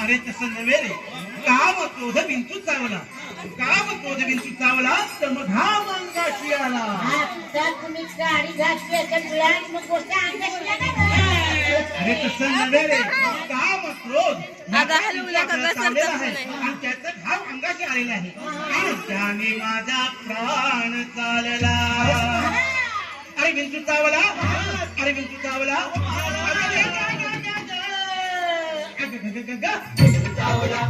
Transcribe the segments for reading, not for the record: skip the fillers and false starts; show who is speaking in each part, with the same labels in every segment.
Speaker 1: अरे तसं नव्हे रे, काम क्रोध बिंचू चावला, काम क्रोध बिंचू चावला तर मग हा अंगाशी आला.
Speaker 2: तुम्ही गाडी घातली
Speaker 1: अरे तसं नव्हे रे, काम क्रोध चावलेला आहे आणि त्याचा घाव अंगाशी आलेला आहे आणि त्याने माझा प्राण चालला. अरे बिंचू चावला, अरे बिंचू चावला, चावला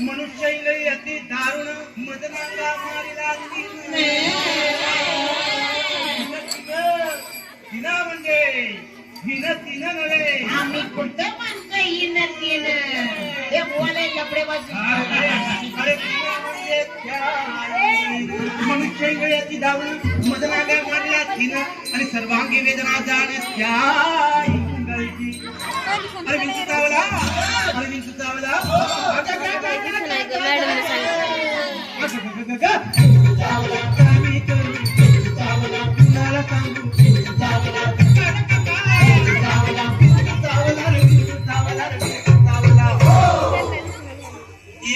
Speaker 1: मनुष्य अति दारुण मदनाला मारिला हिना म्हणजे हिन तिन नव्हे.
Speaker 2: आम्ही कुठं म्हणतो हिन तिन हे बोलाय कपडेबाजी.
Speaker 1: मनुष्य अति दारुण मदनाला मारिला तिन आणि सर्वांगी वेदना जाणे त्या इंगळची. अरे विंचू चावला, अरे विंचू चावला,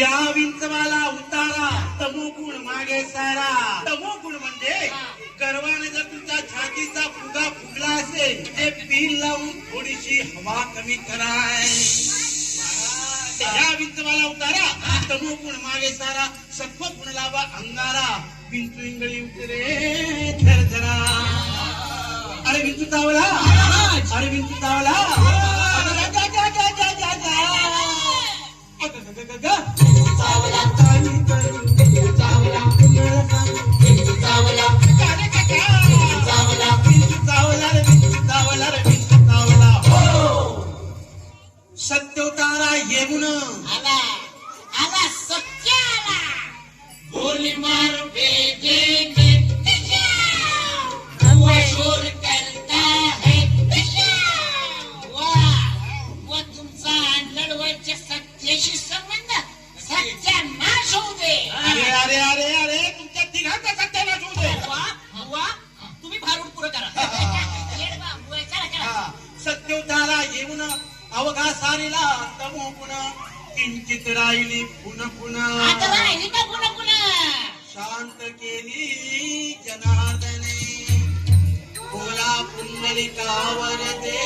Speaker 1: या विंचवाला उतारा तमोगुण मागे सारा. तमोगुण म्हणजे गर्वाने जर तुमच्या छातीचा फुगा फुगला असेल ते पील लावून थोडीशी हवा कमी कराय. या विंचवाला उतारा तमोगुण मागे सारा, सत्व गुण लावा अंगारा, विंचू इंगळी उतरे झरझरा. अरे विंचू चावला, अरे विंचू चावला, सत्य उतारा येऊन
Speaker 2: आला आला सत्य आला. गोली मार भेजे शोर करता है व तुमचा लढवायच्या सत्याशी संबंध सत्यानाश होऊ दे.
Speaker 1: अरे अरे अरे अरे तुमच्या तिघांचा सत्यानाश होऊ दे.
Speaker 2: तुम्ही भारूड पुरं करा.
Speaker 1: सत्य उतारा येऊन अवघा सारीला तमो पुन्हा किंचित राहिली पुन्हा पुन्हा.
Speaker 2: आता राहिली का पुन्हा पुन्हा
Speaker 1: शांत केली जनार्दने बोला पुंडलिकावर दे